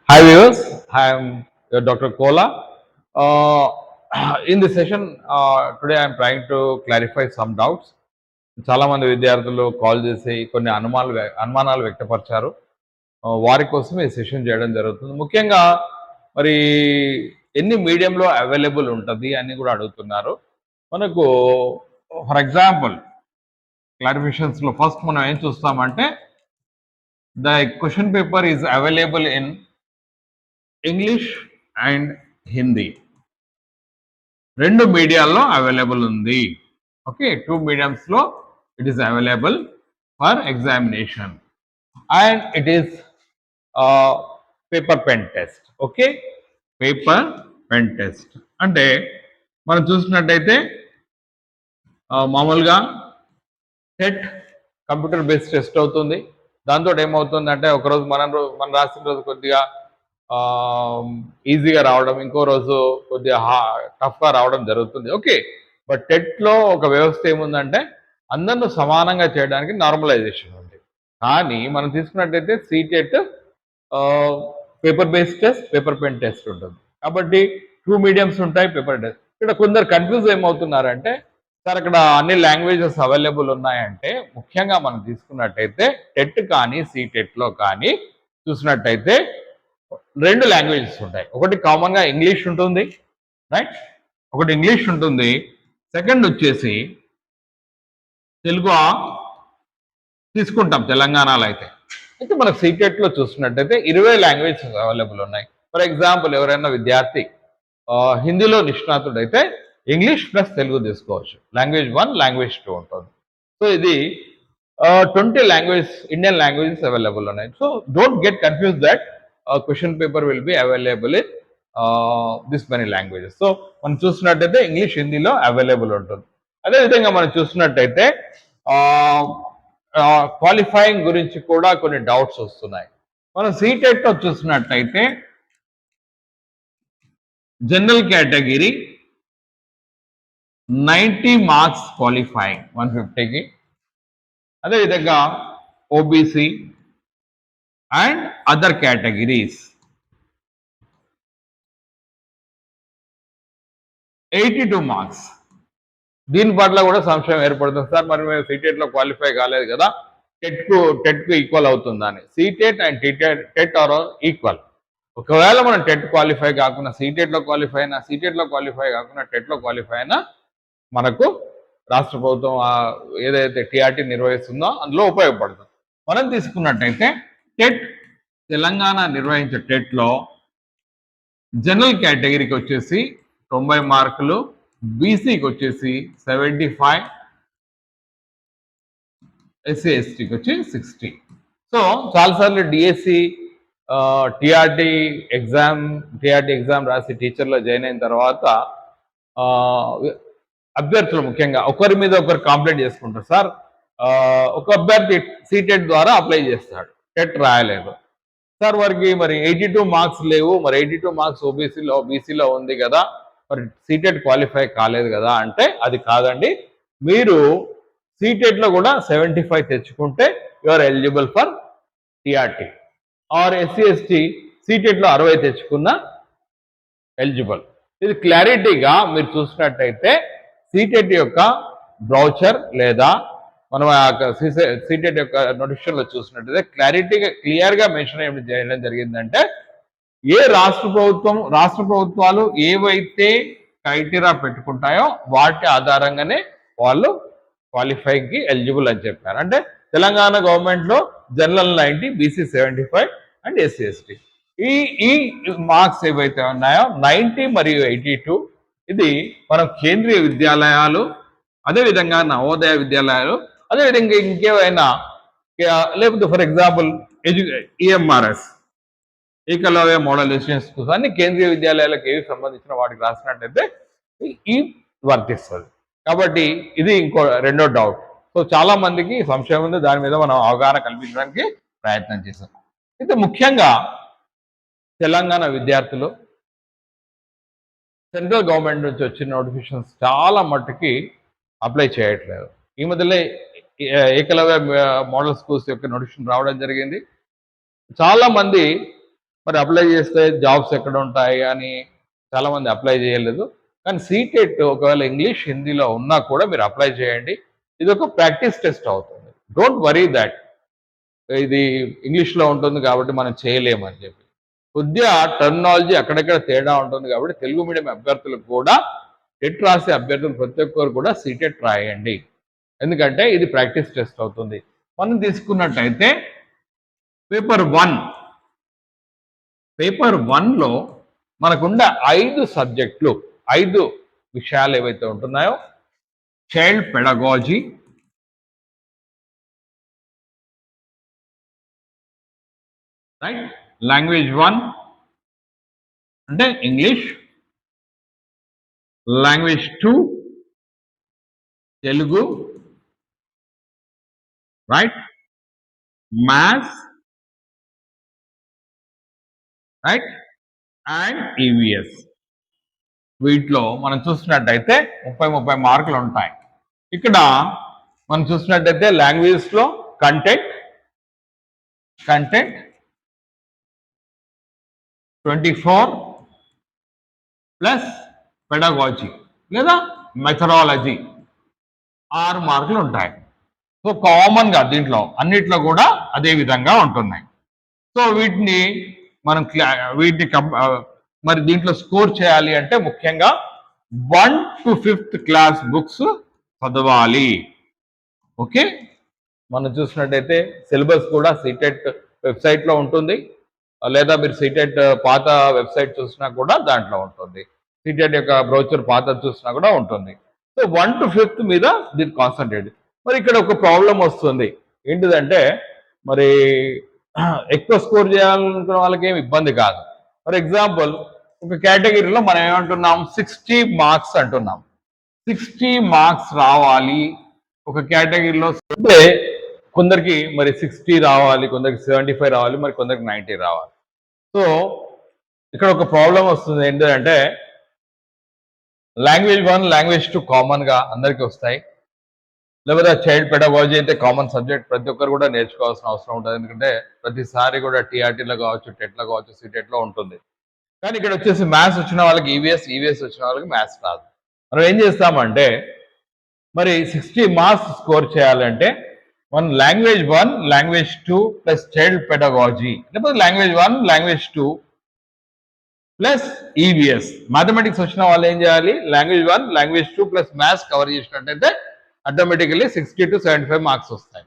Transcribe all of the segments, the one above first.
Hi viewers, I am Dr. Kola. In this session, today I am trying to clarify some doubts. చాలా మంది విద్యార్థులు call చేసి కొన్ని అనుమానాలు వ్యక్తపరిచారు. వారి కోసం ఈ సెషన్ చేయడం జరుగుతుంది. ముఖ్యంగా మరి ఎన్ని మీడియంలో అవైలబుల్ ఉంటుంది అని కూడా అడుగుతున్నారు. మనకు ఫర్ ఎగ్జాంపుల్ క్లారిఫికేషన్స్లో ఫస్ట్ మనం ఏం చూస్తామంటే the question paper is available in English and Hindi రెండు మీడియాల్లో అవైలబుల్ ఉంది. ఓకే, 2 మీడియంస్లో it is available for examination and it is paper pen test. Okay, paper pen test అంటే మనం చూసినట్టయితే మామూలుగా టెట్ కంప్యూటర్ బేస్డ్ టెస్ట్ అవుతుంది. దాంతో ఏమవుతుందంటే ఒకరోజు మనం రాసిన రోజు కొద్దిగా ఈజీగా రావడం, ఇంకో రోజు కొద్దిగా టఫ్గా రావడం జరుగుతుంది. ఓకే, బట్ టెట్లో ఒక వ్యవస్థ ఏముందంటే అందరిని సమానంగా చేయడానికి నార్మలైజేషన్ ఉంది. కానీ మనం తీసుకున్నట్టయితే CTET paper based test, paper pen test ఉంటుంది. కాబట్టి 2 మీడియంస్ ఉంటాయి పేపర్ టెస్ట్. ఇక్కడ కొందరు కన్ఫ్యూజ్ ఏమవుతున్నారంటే సార్ అక్కడ అన్ని లాంగ్వేజెస్ అవైలబుల్ ఉన్నాయంటే ముఖ్యంగా మనం తీసుకున్నట్టయితే టెట్ కానీ సీటెట్లో కానీ చూసినట్టయితే 2 లాంగ్వేజెస్ ఉంటాయి. ఒకటి కామన్గా ఇంగ్లీష్ ఉంటుంది, రైట్? ఒకటి ఇంగ్లీష్ ఉంటుంది. సెకండ్ వచ్చేసి తెలుగు తీసుకుంటాం తెలంగాణలో అయితే. మనకు సీటెట్లో చూసినట్టయితే 20 లాంగ్వేజెస్ అవైలబుల్ ఉన్నాయి. ఫర్ ఎగ్జాంపుల్ ఎవరైనా విద్యార్థి హిందీలో నిష్ణాతుడైతే ఇంగ్లీష్ ప్లస్ తెలుగు తీసుకోవచ్చు. లాంగ్వేజ్ 1, లాంగ్వేజ్ 2 ఉంటుంది. సో ఇది 20 ఇండియన్ లాంగ్వేజెస్ అవైలబుల్ ఉన్నాయి. So don't get confuse that question paper will be available in this many languages. So మనం చూసినట్టయితే ఇంగ్లీష్, హిందీలో అవైలబుల్ ఉంటుంది. అదేవిధంగా మనం చూసినట్టయితే క్వాలిఫైయింగ్ గురించి కూడా కొన్ని డౌట్స్ వస్తున్నాయి. మనం సీటెట్లో చూసినట్టయితే జనరల్ కేటగిరీ 90 మార్క్స్ క్వాలిఫైయింగ్ 150కి. అదేవిధంగా OBC and other categories 82 marks. దీని పట్ల కూడా సంశయం ఏర్పడుతుంది. సార్ మరి మేము సీటెట్లో క్వాలిఫై కాలేదు కదా, టెట్కు ఈక్వల్ అవుతుందా అని. CTET and TET are equal. ఒకవేళ మనం టెట్ క్వాలిఫై కాకుండా సీటెట్లో క్వాలిఫై అయినా, సీటెట్లో క్వాలిఫై కాకుండా టెట్లో క్వాలిఫై అయినా మనకు రాష్ట్ర ప్రభుత్వం ఏదైతే టీఆర్టీ నిర్వహిస్తుందో అందులో ఉపయోగపడుతుంది. మనం తీసుకున్నట్టయితే టెట్ తెలంగాణ నిర్వహించే టెట్లో జనరల్ కేటగిరీకి వచ్చేసి 90 మార్కులు, బీసీకి వచ్చేసి 75, ఎస్సీ ఎస్టీకి వచ్చి 60. సో చాలాసార్లు డిఎస్సి టీఆర్టీ ఎగ్జామ్ రాసి టీచర్లో జాయిన్ అయిన తర్వాత అభ్యర్థులు ముఖ్యంగా ఒకరి మీద ఒకరు కంప్లైంట్ చేసుకుంటారు. సార్ ఒక అభ్యర్థి సీటెట్ ద్వారా అప్లై చేస్తాడు, టెట్ రాయలేదు సార్, వారికి మరి 82 మార్క్స్ లేవు, మరి 82 మార్క్స్ బీసీలో ఉంది కదా, మరి సీటెట్ క్వాలిఫై కాలేదు కదా అంటే అది కాదండి. మీరు సీటెట్లో కూడా 75 తెచ్చుకుంటే you are eligible for TRT. Or SC ST సీటెట్లో 60 తెచ్చుకున్న ఎలిజిబుల్. ఇది క్లారిటీగా మీరు చూసినట్టయితే సీటెట్ యొక్క బ్రౌచర్ లేదా మనం సీటెట్ యొక్క నోటిఫికేషన్లో చూసినట్టయితే క్లియర్గా మెన్షన్ చేయడం జరిగిందంటే ఏ రాష్ట్ర ప్రభుత్వాలు ఏవైతే క్రైటీరియా పెట్టుకుంటాయో వాటి ఆధారంగానే వాళ్ళు క్వాలిఫైకి ఎలిజిబుల్ అని చెప్పారు. అంటే తెలంగాణ గవర్నమెంట్లో general 90, BC 75 and SC ST ఈ మార్క్స్ ఏవైతే ఉన్నాయో 90 మరియు 82 ఇది మనం కేంద్రీయ విద్యాలయాలు, అదేవిధంగా నవోదయ విద్యాలయాలు, అదేవిధంగా ఇంకేమైనా లేకపోతే for example EMRS Eklavya model residential schools అన్ని కేంద్రీయ విద్యాలయాలకు ఏవి సంబంధించిన వాటికి రాసినట్టయితే ఈ వర్తిస్తుంది. కాబట్టి ఇది ఇంకో రెండో డౌట్. సో చాలా మందికి సంశయం ఉంది, దాని మీద మనం అవగాహన కల్పించడానికి ప్రయత్నం చేశాం. అయితే ముఖ్యంగా తెలంగాణ విద్యార్థులు సెంట్రల్ గవర్నమెంట్ నుంచి వచ్చిన నోటిఫికేషన్స్ చాలా మట్టుకి అప్లై చేయట్లేదు. ఈ మధ్యలో ఏకలవ్య మోడల్ స్కూల్స్ యొక్క నోటిఫికేషన్ రావడం జరిగింది. చాలా మంది మరి అప్లై చేస్తే జాబ్స్ ఎక్కడ ఉంటాయి అని చాలామంది అప్లై చేయలేదు. కానీ సీటెట్ ఒకవేళ ఇంగ్లీష్ హిందీలో ఉన్నా కూడా మీరు అప్లై చేయండి. ఇది ఒక ప్రాక్టీస్ టెస్ట్ అవుతుంది. డోంట్ వరీ దాట్ ఇది ఇంగ్లీష్లో ఉంటుంది కాబట్టి మనం చేయలేమని చెప్పి. కొద్దిగా టర్మినాలజీ అక్కడక్కడ తేడా ఉంటుంది కాబట్టి తెలుగు మీడియం అభ్యర్థులకు కూడా టెట్ రాసే అభ్యర్థులు ప్రతి ఒక్కరు కూడా సీటెట్ రాయండి. ఎందుకంటే ఇది ప్రాక్టీస్ టెస్ట్ అవుతుంది. మనం తీసుకున్నట్టయితే పేపర్ 1లో మనకున్న 5 సబ్జెక్టులు 5 విషయాలు ఏవైతే ఉంటున్నాయో చైల్డ్ పెడగాలజీ, రైట్, లాంగ్వేజ్ 1 అంటే English, language 2 Telugu, right, maths, right, and EVS. వీటిలో మనం చూసినట్టయితే 30 మార్కులు ఉంటాయి. ఇక్కడ మనం చూసినట్టయితే లాంగ్వేజ్లో కంటెంట్ 24 ప్లస్ పెడగాలజీ లేదా మెథడాలజీ 6 మార్కులు ఉంటాయి. సో కామన్గా దీంట్లో అన్నిట్లో కూడా అదే విధంగా ఉంటున్నాయి. సో వీటిని మరి దీంట్లో స్కోర్ చేయాలి అంటే ముఖ్యంగా 1 to 5th క్లాస్ బుక్స్ చదవాలి. ఓకే, మనం చూసినట్టయితే సిలబస్ కూడా సీటెట్ వెబ్సైట్లో ఉంటుంది, లేదా మీరు సీటెట్ పాత వెబ్సైట్ చూసినా కూడా దాంట్లో ఉంటుంది. సీటెట్ యొక్క బ్రౌచర్ పాత చూసినా కూడా ఉంటుంది. సో 1 to 5th మీద దీన్ని కాన్సన్ట్రేట్. మరి ఇక్కడ ఒక ప్రాబ్లం వస్తుంది ఏంటిదంటే, మరి ఎక్కువ స్కోర్ చేయాలనుకున్న వాళ్ళకి ఏమి ఇబ్బంది కాదు. ఫర్ ఎగ్జాంపుల్ ఒక కేటగిరీలో మనం ఏమంటున్నాం 60 మార్క్స్ అంటున్నాం. 60 మార్క్స్ రావాలి ఒక కేటగిరీలో అంటే కొందరికి మరి 60 రావాలి, కొందరికి 75 రావాలి, మరి కొందరికి 90 రావాలి. సో ఇక్కడ ఒక ప్రాబ్లం వస్తుంది ఏంటంటే లాంగ్వేజ్ 1 లాంగ్వేజ్ 2 కామన్గా అందరికీ వస్తాయి, లేకపోతే చైల్డ్ పెడగాలజీ అయితే కామన్ సబ్జెక్ట్ ప్రతి ఒక్కరు కూడా నేర్చుకోవాల్సిన అవసరం ఉంటుంది. ఎందుకంటే ప్రతిసారి కూడా టీఆర్టీలో కావచ్చు, టెట్లో కావచ్చు, సీటెట్లో ఉంటుంది. కానీ ఇక్కడ వచ్చేసి మ్యాథ్స్ వచ్చిన వాళ్ళకి ఈవీఎస్ వచ్చిన వాళ్ళకి మ్యాథ్స్ రాదు. మనం ఏం చేస్తామంటే మరి 60 మార్క్స్ స్కోర్ చేయాలంటే మనం language 1 language 2 plus child pedagogy, లేకపోతే language 1 language 2 plus EVS. Mathematics వచ్చిన వాళ్ళు ఏం చేయాలి, language 1 language 2 plus maths cover చేసినట్టయితే ఆటోమేటికలీ 60 to 75 మార్క్స్ వస్తాయి.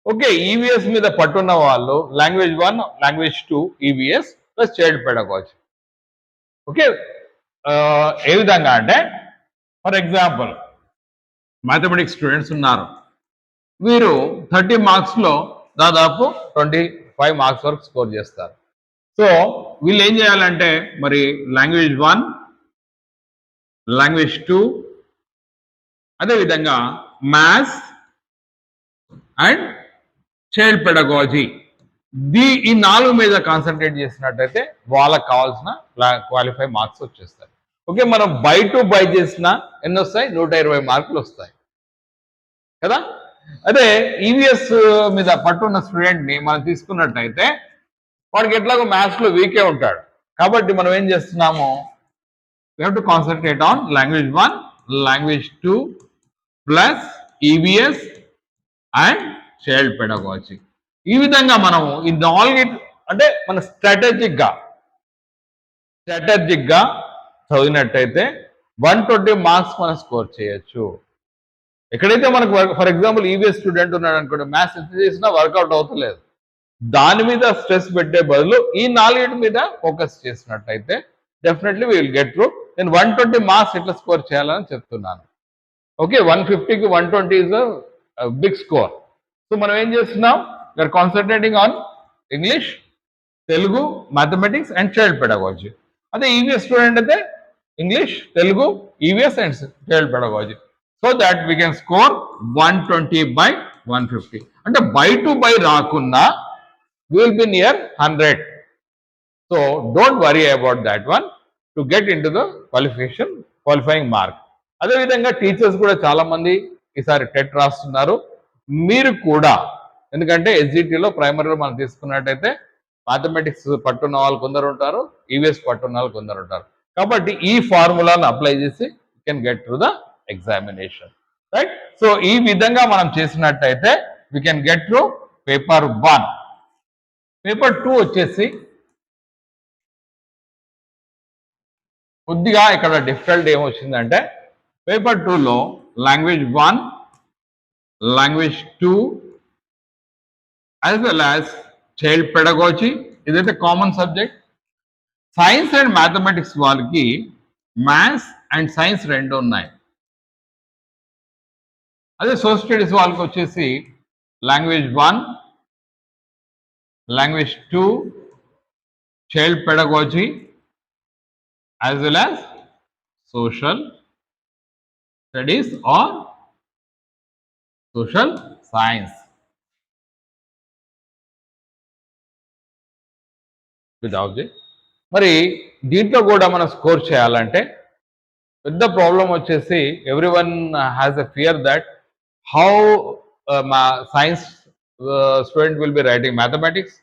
ఓకే, ఈవీఎస్ మీద పట్టున్న వాళ్ళు language 1 language 2 EVS plus child pedagogy. Okay, ఏ విధంగా అంటే ఫర్ ఎగ్జాంపుల్ మ్యాథమెటిక్స్ స్టూడెంట్స్ ఉన్నారు, వీరు 30 మార్క్స్లో దాదాపు 25 మార్క్స్ వరకు స్కోర్ చేస్తారు. సో వీళ్ళు ఏం చేయాలంటే మరి లాంగ్వేజ్ 1 లాంగ్వేజ్ 2 అదేవిధంగా మ్యాథ్స్ అండ్ చైల్డ్ పెడగాలజీ ఈ 4 మీద కాన్సన్ట్రేట్ చేసినట్టయితే వాళ్ళకి కావాల్సిన క్వాలిఫై మార్క్స్ వచ్చేస్తాయి. ఓకే, మనం బై టు బై చేసిన ఎన్ని వస్తాయి, 120 మార్కులు వస్తాయి కదా. అదే ఈవీఎస్ మీద పట్టున్న స్టూడెంట్ని మనం తీసుకున్నట్టయితే వాడికి ఎట్లాగో మ్యాథ్స్లో వీకే ఉంటాడు కాబట్టి మనం ఏం చేస్తున్నాము, we have to concentrate on language 1 language 2 plus EVS and child pedagogy. ఈ విధంగా మనము ఈ 4 అంటే మన స్ట్రాటజిక్గా చదివినట్టయితే 120 మార్క్స్ మనం స్కోర్ చేయొచ్చు. ఎక్కడైతే మనకు ఫర్ ఎగ్జాంపుల్ ఈవీఎస్ స్టూడెంట్ ఉన్నాడు అనుకోండి, మ్యాథ్స్ ఎంత చేసినా వర్కౌట్ అవుతలేదు, దాని మీద స్ట్రెస్ పెట్టే బదులు ఈ 4 మీద ఫోకస్ చేసినట్టయితే definitely we will get through. నేను 120 మార్క్స్ ఎట్లా స్కోర్ చేయాలని చెప్తున్నాను. ఓకే, 150కి 120 is a big score. So మనం ఏం చేస్తున్నాం, we are concentrating on English, Telugu, mathematics and child pedagogy. అదే ఈవీఎస్ స్టూడెంట్ అయితే English, Telugu, EVS and child pedagogy. So that we can score 120/150. అంటే బై టు బై రాకున్నా will be near 100. So don't worry about that one to get in to the qualifying mark. అదేవిధంగా teachers కూడా చాలా మంది ఈసారి టెట్ రాస్తున్నారు. మీరు కూడా, ఎందుకంటే ఎస్జిటిలో ప్రైమరీలో మనం తీసుకున్నట్టయితే మ్యాథమెటిక్స్ పట్టున్న వాళ్ళు కొందరు ఉంటారు, ఈవీఎస్ పట్టున్న వాళ్ళు కొందరు ఉంటారు. కాబట్టి ఈ ఫార్ములాను అప్లై చేసి you can get to the examination, right. So ఈ విధంగా మనం చేసినట్టయితే we can get to paper 1. Paper 2 వచ్చేసి కొద్దిగా ఇక్కడ డిఫికల్ట్ ఏమొచ్చిందంటే పేపర్ 2లో language 1, language 2 as well as child pedagogy, ఇదైతే common subject. Science and mathematics వాళ్ళకి మ్యాథ్స్ అండ్ సైన్స్ రెండు ఉన్నాయి. అదే సోషల్ స్టడీస్ వాళ్ళకి వచ్చేసి language 1, language 2, child pedagogy as well as social studies or social science with object. మరి దీంట్లో కూడా మనం స్కోర్ చేయాలంటే పెద్ద ప్రాబ్లం వచ్చేసి everyone has a fear that how science student will be writing mathematics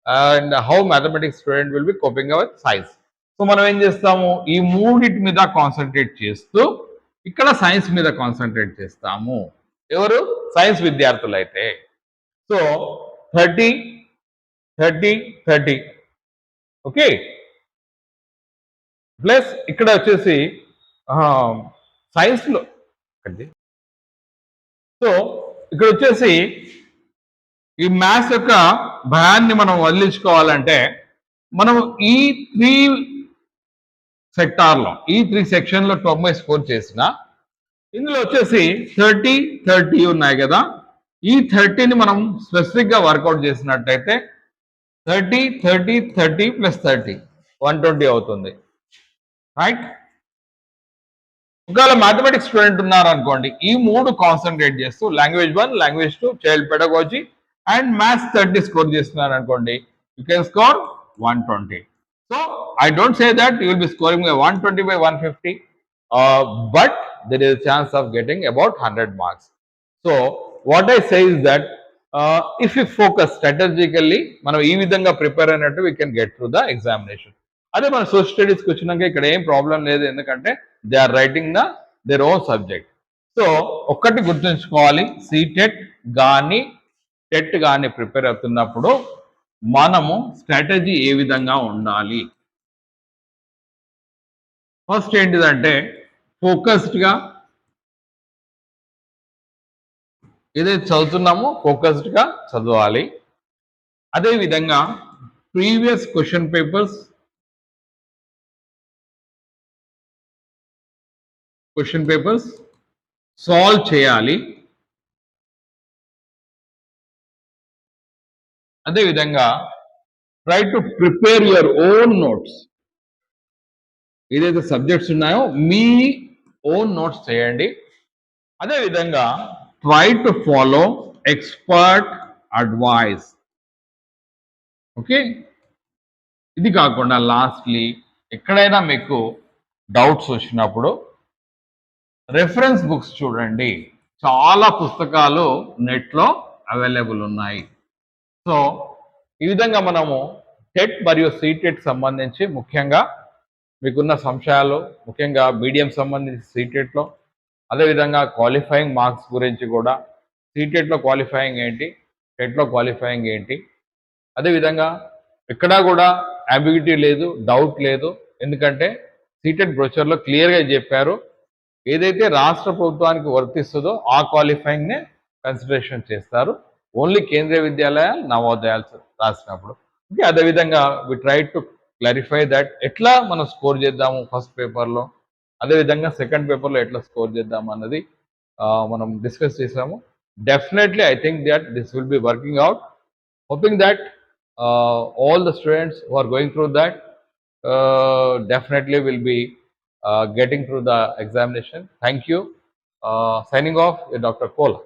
and how mathematics student will be coping with science. So మనం ఏం చేస్తాము, ఈ మూడిటి మీద కాన్సన్ట్రేట్ చేస్తూ ఇక్కడ సైన్స్ మీద కాన్సన్ట్రేట్ చేస్తాము, ఎవరు సైన్స్ విద్యార్థులు అయితే. So 30, 30, 30, okay. ప్లస్ ఇక్కడ వచ్చేసి సైన్స్లో సో ఇక్కడ వచ్చేసి ఈ మ్యాథ్స్ యొక్క భయాన్ని మనం వదిలించుకోవాలంటే మనం ఈ 3 సెక్టార్లో ఈ 3 సెక్షన్లో 90 స్కోర్ చేసిన ఇందులో వచ్చేసి 30, 30 ఉన్నాయి కదా, ఈ 30ని మనం స్పెసిఫిక్గా వర్కౌట్ చేసినట్టయితే 30, 30, 30 ప్లస్ 30 120 అవుతుంది, రైట్. ఒకవేళ మ్యాథమెటిక్స్ స్టూడెంట్ ఉన్నారనుకోండి, ఈ 3 కాన్సన్ట్రేట్ చేస్తూ language 1, language 2, child pedagogy and maths 30 score చేస్తున్నారు అనుకోండి, you can score 120. So I don't say that you will be scoring by 120 by 150, but there is a chance of getting about 100 marks. So what I say is that if you focus strategically, మనం ఈ విధంగా prepare అయినట్టు we can get through the examination. అదే మన social స్టడీస్కి వచ్చినాక ఇక్కడ ఏం problem లేదు, ఎందుకంటే they are writing their own subject. So ఒక్కటి గుర్తుంచుకోవాలి, సీటెట్ కానీ టెట్ కానీ ప్రిపేర్ అవుతున్నప్పుడు మనము స్ట్రాటజీ ఏ విధంగా ఉండాలి. ఫస్ట్ ఏంటిదంటే ఫోకస్డ్గా ఏదైతే చదువుతున్నామో ఫోకస్డ్గా చదవాలి. అదేవిధంగా ప్రీవియస్ క్వశ్చన్ పేపర్స్ సాల్వ్ చేయాలి. అదేవిధంగా try to prepare your own notes, ఏదైతే సబ్జెక్ట్స్ ఉన్నాయో మీ ఓన్ నోట్స్ చేయండి. అదేవిధంగా try to follow expert advice, okay. ఇది కాకుండా లాస్ట్లీ ఎక్కడైనా మీకు డౌట్స్ వచ్చినప్పుడు రెఫరెన్స్ బుక్స్ చూడండి, చాలా పుస్తకాలు నెట్లో అవైలబుల్ ఉన్నాయి. సో ఈ విధంగా మనము టెట్ మరియు సీటెట్ సంబంధించి ముఖ్యంగా మీకున్న సంశయాలు, ముఖ్యంగా మీడియం సంబంధించి సీటెట్లో, అదేవిధంగా క్వాలిఫైయింగ్ మార్క్స్ గురించి కూడా, సీటెట్లో క్వాలిఫైయింగ్ ఏంటి, టెట్లో క్వాలిఫైయింగ్ ఏంటి, అదేవిధంగా ఎక్కడా కూడా అంబిగ్యూటీ లేదు, డౌట్ లేదు, ఎందుకంటే సీటెట్ బ్రోచర్లో క్లియర్గా చెప్పారు ఏదైతే రాష్ట్ర ప్రభుత్వానికి వర్తిస్తుందో ఆ క్వాలిఫైయింగ్నే కన్సిడరేషన్ చేస్తారు, ఓన్లీ కేంద్రీయ విద్యాలయాలు నవోదయాలు రాసినప్పుడు. ఓకే. అదేవిధంగా we try to clarify that ఎట్లా మనం స్కోర్ చేద్దాము ఫస్ట్ పేపర్లో, అదేవిధంగా సెకండ్ పేపర్లో ఎట్లా స్కోర్ చేద్దాము అన్నది మనం డిస్కస్ చేసాము. Definitely I think that this will be working out, hoping that all the students who are going through that definitely will be getting through the examination. Thank you. Signing off, Dr. Kola.